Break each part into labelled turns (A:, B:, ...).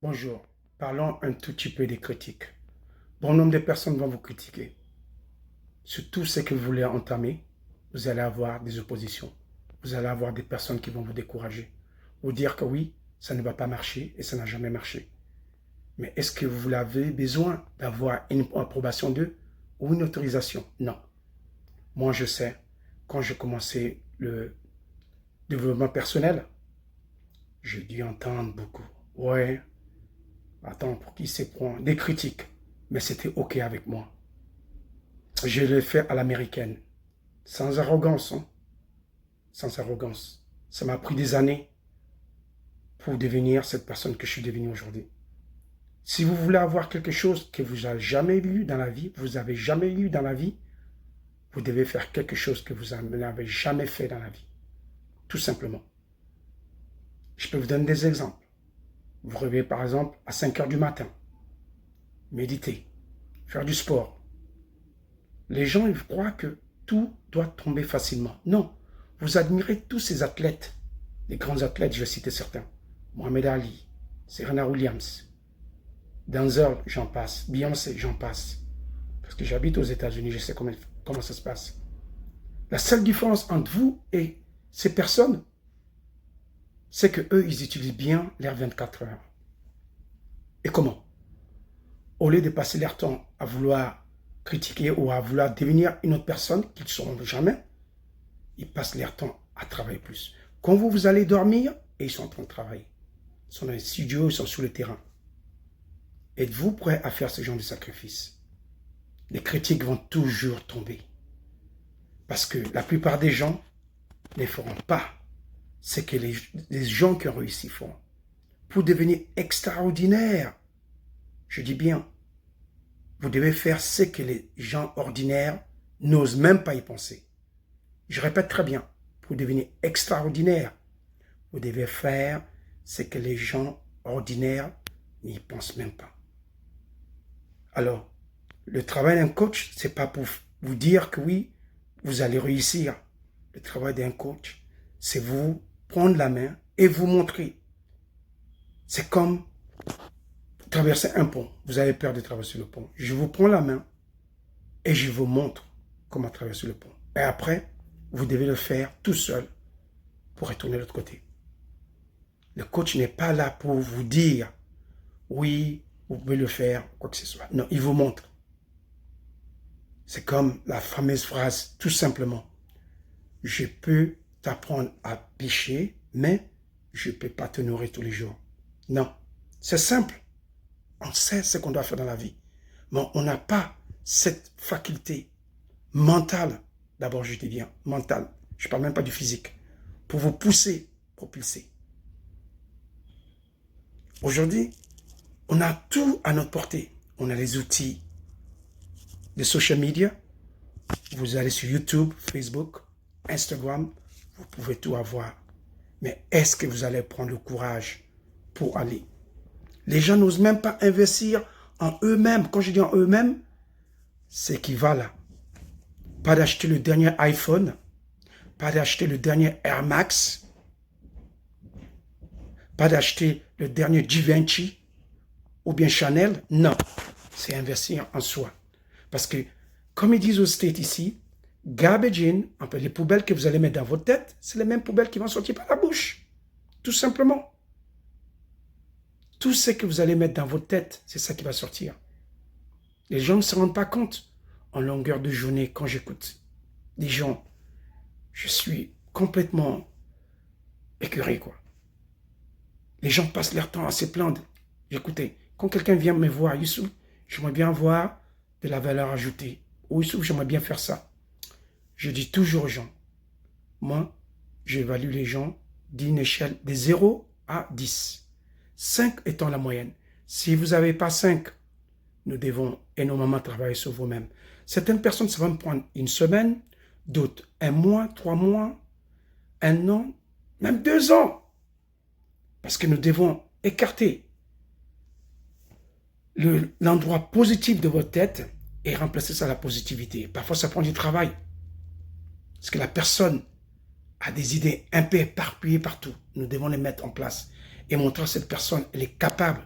A: Bonjour, parlons un tout petit peu des critiques. Bon nombre de personnes vont vous critiquer. Sur tout ce que vous voulez entamer, vous allez avoir des oppositions. Vous allez avoir des personnes qui vont vous décourager. Vous dire que oui, ça ne va pas marcher et ça n'a jamais marché. Mais est-ce que vous avez besoin d'avoir une approbation d'eux ou une autorisation? Non. Moi, je sais, quand j'ai commencé le développement personnel, j'ai dû entendre beaucoup. Ouais, attends, pour qui c'est prend des critiques. Mais c'était OK avec moi. Je l'ai fait à l'américaine. Sans arrogance, hein? Sans arrogance. Ça m'a pris des années pour devenir cette personne que je suis devenue aujourd'hui. Si vous voulez avoir quelque chose que vous n'avez jamais eu dans la vie, vous n'avez jamais eu dans la vie, vous devez faire quelque chose que vous n'avez jamais fait dans la vie. Tout simplement. Je peux vous donner des exemples. Vous réveillez par exemple à 5 heures du matin. Méditer. Faire du sport. Les gens ils croient que tout doit tomber facilement. Non. Vous admirez tous ces athlètes. Les grands athlètes, je vais citer certains. Mohamed Ali, Serena Williams, Denzel, j'en passe. Beyoncé, j'en passe. Parce que j'habite aux États-Unis, je sais comment ça se passe. La seule différence entre vous et ces personnes, c'est qu'eux, ils utilisent bien leurs 24 heures. Et comment? Au lieu de passer leur temps à vouloir critiquer ou à vouloir devenir une autre personne qu'ils ne seront jamais, ils passent leur temps à travailler plus. Quand vous allez dormir, et ils sont en train de travailler. Ils sont dans les studios, ils sont sur le terrain. Êtes-vous prêt à faire ce genre de sacrifice? Les critiques vont toujours tomber. Parce que la plupart des gens ne feront pas ce que les gens qui ont réussi font. Pour devenir extraordinaire, je dis bien, vous devez faire ce que les gens ordinaires n'osent même pas y penser. Je répète très bien, pour devenir extraordinaire, vous devez faire ce que les gens ordinaires n'y pensent même pas. Alors, le travail d'un coach, ce n'est pas pour vous dire que oui, vous allez réussir. Le travail d'un coach, c'est vous prendre la main et vous montrer. C'est comme traverser un pont. Vous avez peur de traverser le pont. Je vous prends la main et je vous montre comment traverser le pont. Et après, vous devez le faire tout seul pour retourner de l'autre côté. Le coach n'est pas là pour vous dire, oui, vous pouvez le faire, quoi que ce soit. Non, il vous montre. C'est comme la fameuse phrase, tout simplement. Je peux t'apprendre à pêcher, mais je ne peux pas te nourrir tous les jours. Non, c'est simple. On sait ce qu'on doit faire dans la vie. Mais on n'a pas cette faculté mentale, d'abord je dis bien mentale, je ne parle même pas du physique, pour vous pousser, propulser. Aujourd'hui, on a tout à notre portée. On a les outils de social media. Vous allez sur YouTube, Facebook, Instagram, vous pouvez tout avoir. Mais est-ce que vous allez prendre le courage pour aller? Les gens n'osent même pas investir en eux-mêmes. Quand je dis en eux-mêmes, c'est qui va là. Pas d'acheter le dernier iPhone, pas d'acheter le dernier Air Max, pas d'acheter le dernier Givenchy ou bien Chanel. Non, c'est investir en soi. Parce que, comme ils disent aux States ici, garbage in, un peu les poubelles que vous allez mettre dans votre tête, c'est les mêmes poubelles qui vont sortir par la bouche. Tout simplement. Tout ce que vous allez mettre dans votre tête, c'est ça qui va sortir. Les gens ne se rendent pas compte. En longueur de journée, quand j'écoute des gens, je suis complètement écœuré, quoi. Les gens passent leur temps à se plaindre. Écoutez, quand quelqu'un vient me voir, Youssouf, j'aimerais bien avoir de la valeur ajoutée. Ou Youssouf, j'aimerais bien faire ça. Je dis toujours aux gens, moi, j'évalue les gens d'une échelle de 0 à 10. 5 étant la moyenne. Si vous n'avez pas 5, nous devons énormément travailler sur vous-même. Certaines personnes, ça va me prendre une semaine, d'autres 1 mois, 3 mois, 1 an, même 2 ans. Parce que nous devons écarter l'endroit positif de votre tête et remplacer ça à la positivité. Parfois, ça prend du travail. Parce que la personne a des idées un peu éparpillées partout. Nous devons les mettre en place et montrer à cette personne qu'elle est capable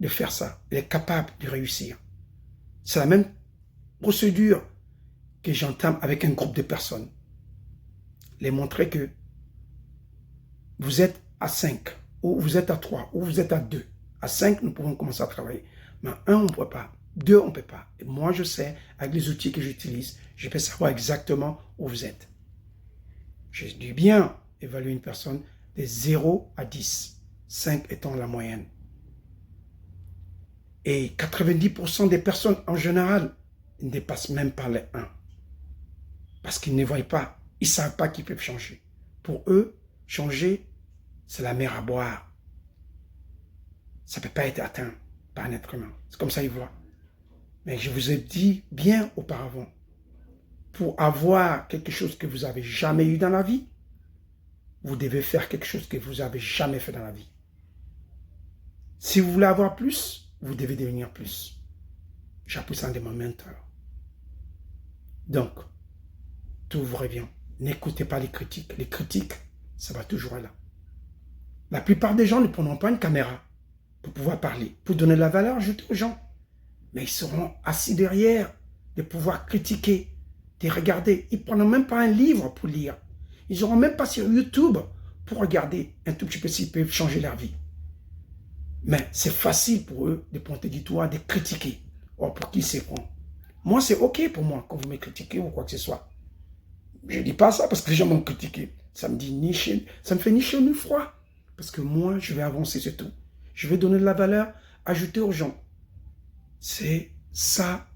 A: de faire ça. Il est capable de réussir. C'est la même procédure que j'entame avec un groupe de personnes. Les montrer que vous êtes à 5, ou vous êtes à 3, ou vous êtes à 2. À 5, nous pouvons commencer à travailler. Mais à 1, on ne peut pas. 2, on ne peut pas. Et moi, je sais, avec les outils que j'utilise, je peux savoir exactement où vous êtes. J'ai dû bien évaluer une personne de 0 à 10, 5 étant la moyenne. Et 90% des personnes, en général, ne dépassent même pas les 1. Parce qu'ils ne voient pas, ils ne savent pas qu'ils peuvent changer. Pour eux, changer, c'est la mer à boire. Ça ne peut pas être atteint par un être humain. C'est comme ça qu'ils voient. Mais je vous ai dit bien auparavant, pour avoir quelque chose que vous n'avez jamais eu dans la vie, vous devez faire quelque chose que vous n'avez jamais fait dans la vie. Si vous voulez avoir plus, vous devez devenir plus. J'appuie ça de mon mentor. Donc, tout vous revient. N'écoutez pas les critiques. Les critiques, ça va toujours être là. La plupart des gens ne prendront pas une caméra pour pouvoir parler, pour donner de la valeur ajoutée aux gens. Mais ils seront assis derrière de pouvoir critiquer, de regarder. Ils ne prendront même pas un livre pour lire. Ils n'auront même pas sur YouTube pour regarder un tout petit peu s'ils peuvent changer leur vie. Mais c'est facile pour eux de pointer du doigt, de critiquer. Or, pour qui c'est prend? Moi, c'est OK pour moi quand vous me critiquez ou quoi que ce soit. Je ne dis pas ça parce que les gens m'ont critiqué. Ça me fait ni chaud ni froid. Parce que moi, je vais avancer, c'est tout. Je vais donner de la valeur ajoutée aux gens. C'est ça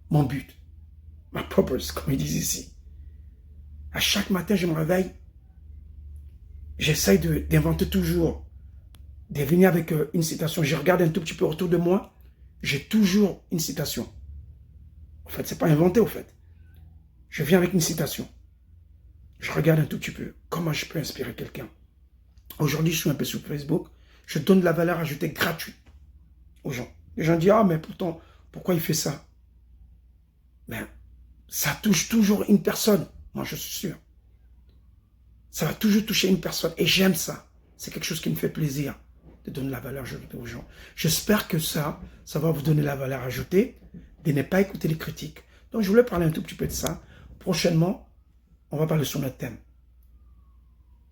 A: mon but. Ma purpose, comme ils disent ici. À chaque matin, je me réveille. J'essaye d'inventer toujours, de venir avec une citation. Je regarde un tout petit peu autour de moi. J'ai toujours une citation. En fait, ce n'est pas inventé, au fait. Je viens avec une citation. Je regarde un tout petit peu. Comment je peux inspirer quelqu'un? Aujourd'hui, je suis un peu sur Facebook. Je donne de la valeur ajoutée gratuite aux gens. Les gens disent, ah, mais pourtant, pourquoi il fait ça? Mais ça touche toujours une personne. Moi, je suis sûr. Ça va toujours toucher une personne. Et j'aime ça. C'est quelque chose qui me fait plaisir de donner la valeur ajoutée aux gens. J'espère que ça va vous donner la valeur ajoutée, de ne pas écouter les critiques. Donc, je voulais parler un tout petit peu de ça. Prochainement, on va parler sur notre thème.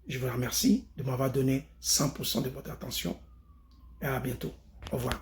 A: Je vous remercie de m'avoir donné 100% de votre attention. Et à bientôt. Au revoir.